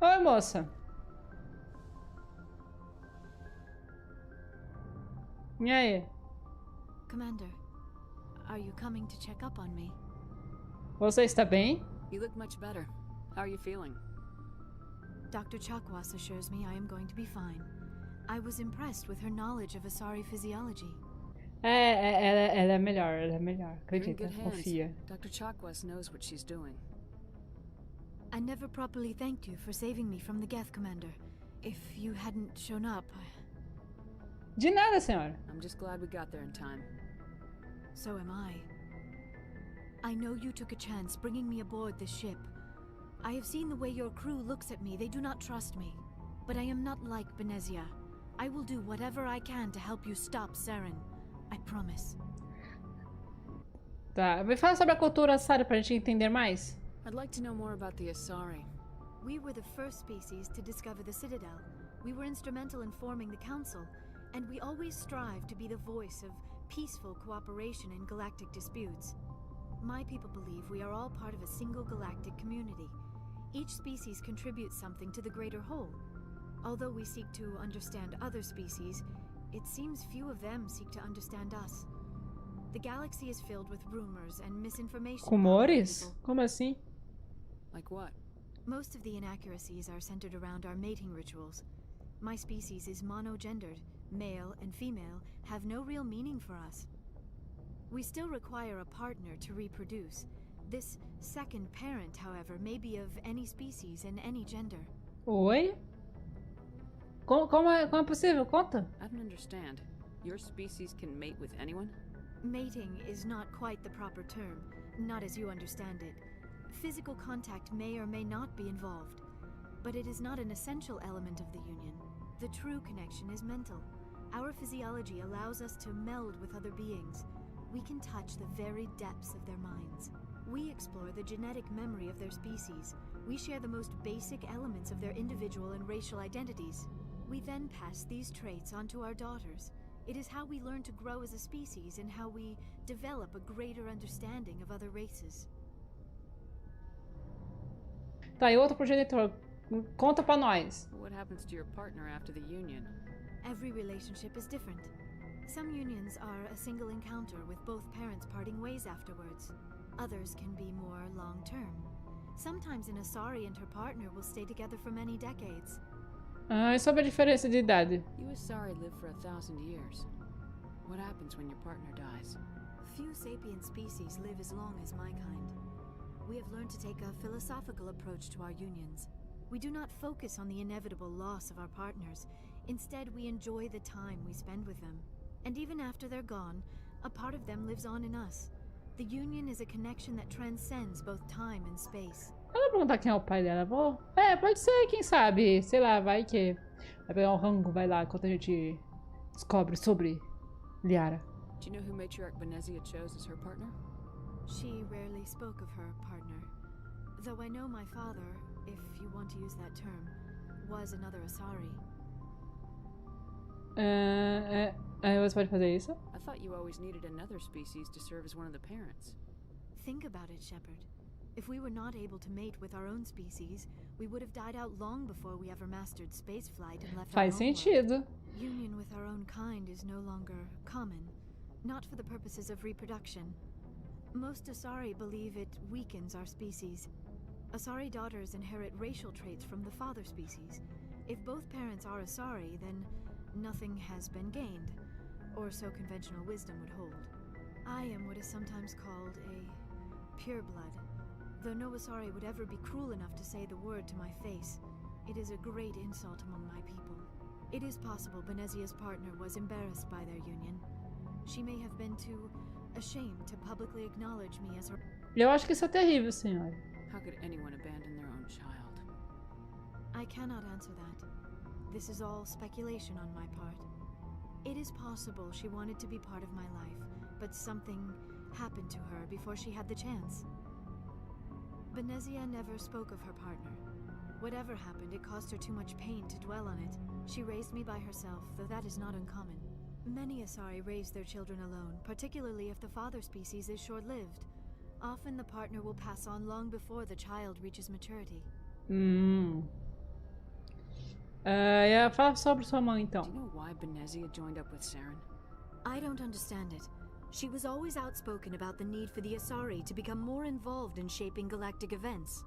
Oi, moça. E aí? Commander, are you coming to check up on me? Você está bem? You look much better. How are you feeling? Dr. Chakwas assures me I am going to be fine. I was impressed with her knowledge of Asari physiology. Ela é melhor, You're in acredita, good hands. confia. Dr. Chakwas knows what she's doing. I never properly thanked you for saving me from the Geth, Commander. If you hadn't shown up, De nada, senhora. I'm just glad we got there in time. so am I. I know you took a chance bringing me aboard this ship. I have seen the way your crew looks at me. They do not trust me. But I am not like Benezia. I will do whatever I can to help you stop Saren. I promise. Tá, me fala sobre a cultura Asari pra gente entender mais. I'd like to know more about the Asari. We were the first species to discover the Citadel. We were instrumental in forming the Council, and we always strive to be the voice of peaceful cooperation in galactic disputes. My people believe we are all part of a single galactic community. Each species contributes something to the greater whole. Although we seek to understand other species, it seems few of them seek to understand us. The galaxy is filled with rumors and misinformation. Rumores? Como assim? Like what? Most of the inaccuracies are centered around our mating rituals. My species is monogendered. Male and female have no real meaning for us. We still require a partner to reproduce. This second parent, however, may be of any species and any gender. Oi? Como é possível? Conta. I don't understand. Your species can mate with anyone? Mating is not quite the proper term, not as you understand it. Physical contact may or may not be involved, but it is not an essential element of the union. The true connection is mental. Our physiology allows us to meld with other beings. We can touch the very depths of their minds. We explore the genetic memory of their species. We share the most basic elements of their individual and racial identities. We then pass these traits onto our daughters. It is how we learn to grow as a species and how we develop a greater understanding of other races. Tá, e outro progenitor. Conta pra nós. What happens to your partner after the union? Every relationship is different. Some unions are a single encounter with both parents parting ways afterwards. Others can be more long-term. Sometimes an Asari and her partner will stay together for many decades. Ah, e sobre a diferença de idade? You Asari live for 1,000 years. What happens when your partner dies? Few sapient species live as long as my kind. We have learned to take a philosophical approach to our unions. We do not focus on the inevitable loss of our partners. Instead, we enjoy the time we spend with them. And even after they're gone, a part of them lives on in us. The union is a connection that transcends both time and space. Eu vou perguntar quem é o pai dela. Vou... pode ser, quem sabe. Sei lá, vai que... Vai pegar um rango, vai lá, enquanto a gente descobre sobre Liara. Do you know who Matriarch Benezia chose as her partner? She rarely spoke of her partner. Though I know my father, if you want to use that term, was another Asari. Você pode fazer isso? I thought you always needed another species to serve as one of the parents. Think about it, Shepard. If we were not able to mate with our own species, we would have died out long before we ever mastered spaceflight and left Faz our homeworld. sentido. Union with our own kind is no longer common, not for the purposes of reproduction. Most Asari believe it weakens our species. Asari daughters inherit racial traits from the father species. If both parents are Asari, then nothing has been gained, or so conventional wisdom would hold. I am what is sometimes called a pureblood. Though no Asari would ever be cruel enough to say the word to my face, it is a great insult among my people. It is possible Benezia's partner was embarrassed by their union. She may have been too ashamed to publicly acknowledge me as her... Eu acho que isso é terrível, senhora. How could anyone abandon their own child? I cannot answer that. This is all speculation on my part. It is possible she wanted to be part of my life, but something happened to her before she had the chance. Benezia never spoke of her partner. Whatever happened, it caused her too much pain to dwell on it. She raised me by herself, though that is not uncommon. Many Asari raise their children alone, particularly if the father species is short-lived. Often the partner will pass on long before the child reaches maturity. Fala sobre sua mãe, então. Do you know why Benezia joined up with Saren? I don't understand it. She was always outspoken about the need for the Asari to become more involved in shaping galactic events.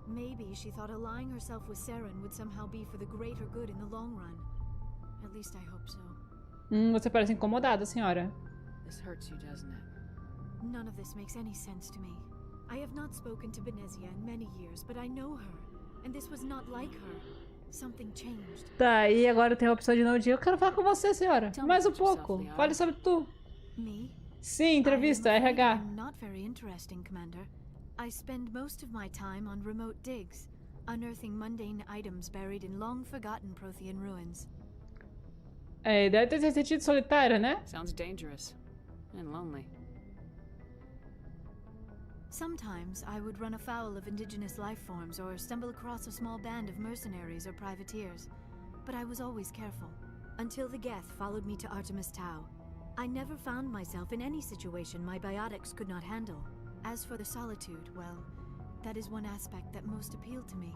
Maybe she thought allying herself with Saren would somehow be for the greater good in the long run. At least I hope so. Você parece incomodada, senhora. This hurts you, doesn't it? None of this makes any sense to me. I have not spoken to Benezia in many years, but I know her. And this was not like her. Something changed. Tá, e agora tem a opção de não dia. Eu quero falar com você, senhora. Mais um pouco. Fale sobre tu. Me? Sim, entrevista, RH. I'm not very interesting, Commander. I spend most of my time on remote digs, unearthing mundane items buried in long-forgotten Prothean ruins. Deve ter se sentido solitária, né? Sounds dangerous. And lonely. Sometimes I would run afoul of indigenous life forms or stumble across a small band of mercenaries or privateers. But I was always careful. Until the Geth followed me to Artemis Tau. I never found myself in any situation my biotics could not handle. As for the solitude, well, that is one aspect that most appealed to me.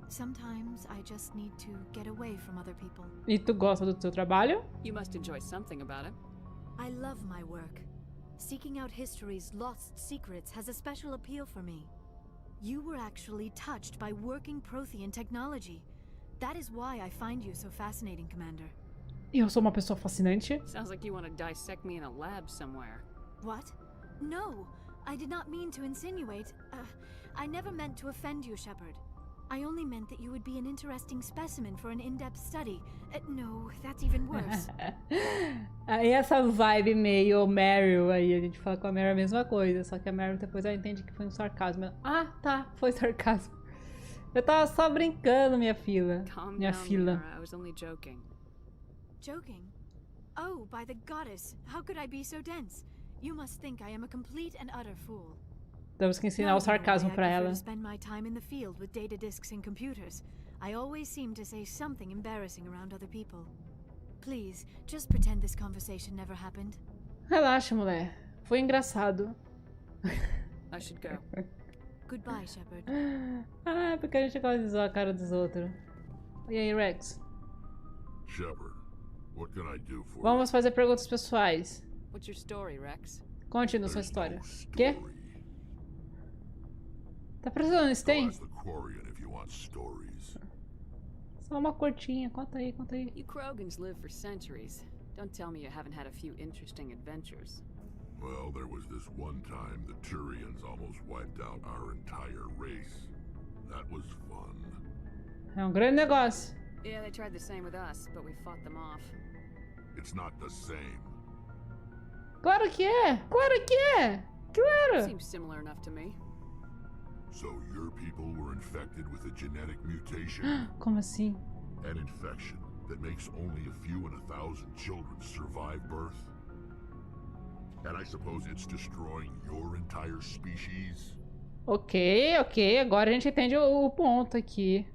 Sometimes I just need to get away from other people. E tu gosta do teu trabalho? You must enjoy something about it. I love my work. Seeking out history's lost secrets has a special appeal for me. You were actually touched by working Prothean technology. That is why I find you so fascinating, Commander. Eu sou uma pessoa fascinante. Sounds like you want to dissect me in a lab somewhere. What? No, I did not mean to insinuate. I never meant to offend you, Shepard. I only meant that you would be an interesting specimen for an in-depth study. No, that's even worse. Aí essa vibe meio Meryl aí, a gente fala com a Meryl a mesma coisa, só que a Meryl depois ela entende que foi um sarcasmo. Ah, tá, foi sarcasmo. Eu tava só brincando, minha filha. Calm Minha down, fila. Liara. I was only joking. Joking? Oh, by the goddess, how could I be so dense? You must think I am a complete and utter fool. Temos que ensinar o sarcasmo pra ela. I spend my time in the field with data disks and computers. I always seem to say something embarrassing around other people. Please, just pretend this conversation never happened. Relaxa, mulher. Foi engraçado. I should go. Goodbye, Shepard. Ah, porque a gente gosta de zoar a cara dos outros. E aí, Wrex? Shepard, what can I do for Vamos fazer perguntas pessoais. What's your story, Wrex? Conte-nos sua There's história. no Quê? story. Tá precisando de Go tem? ask the Quarian if you want stories. Só uma curtinha. Conta aí, conta aí. You Krogans live for centuries. Don't tell me you haven't had a few interesting adventures. Well, there was this one time the Turians almost wiped out our entire race. That was fun. É um grande negócio. Yeah, they tried the same with us, but we fought them off. It's not the same. Claro que é! Claro que é! Claro! Seems similar enough to me. So your people were infected with a genetic mutation, Como assim? an infection that makes only a few in 1,000 children survive birth? And I suppose it's destroying your entire species? Ok, ok. Agora a gente entende o ponto aqui.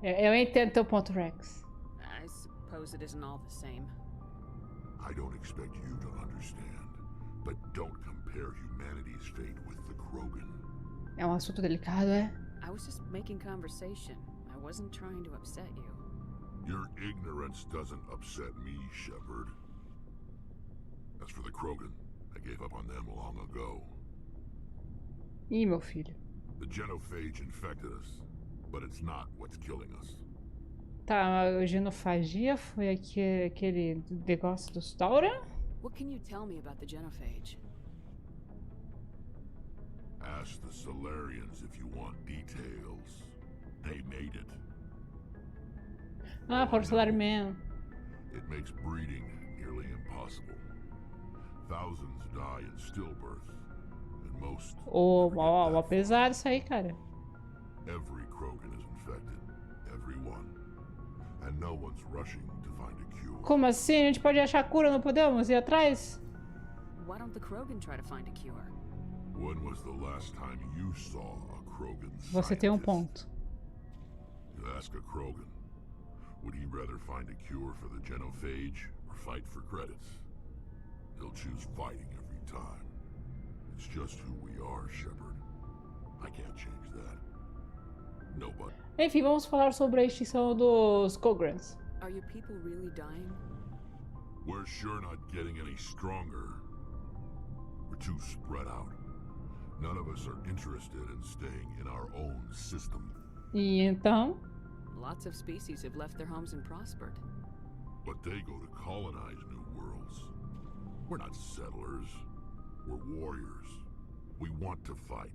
Eu entendo teu ponto, Wrex. I suppose it isn't all the same. I don't expect you to understand, but don't compare humanity's fate with the Krogan. É um assunto delicado, é? I was just making conversation. I wasn't trying to upset you. Your ignorance doesn't upset me, Shepard. As for the Krogan, I gave up on them long ago. Ih, meu filho. The genophage infected us, but it's not what's killing us. Tá, a genofagia foi aquele negócio do Tauran? What can you tell me about the genophage? Ask the Solarians if you want details. They made it. Ah, for Solar Man. It makes breeding nearly impossible. Thousands die in stillbirth, and most Ô, never get ó, that pesado isso aí, cara. far. Every Krogan is infected, everyone, and no one's rushing to find a cure. Como assim? A gente pode achar cura, não podemos ir atrás? Why don't the Krogan try to find a cure? When was the last time you saw a Krogan Você tem um scientist? ponto. You ask a Krogan, would he rather find a cure for the genophage or fight for credits? He'll choose fighting every time. It's just who we are, Shepard. I can't change that. Nobody. Enfim, vamos falar sobre a extinção dos Kograns. Are your people really dying? We're sure not getting any stronger. We're too spread out. None of us are interested in staying in our own system. E então, Lots of species have left their homes and prospered. But they go to colonize new worlds. We're not settlers. We're warriors. We want to fight.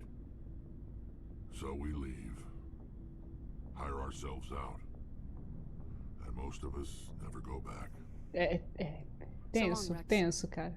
So we leave. Hire ourselves out. And most of us never go back. tenso, Rex. tenso, cara.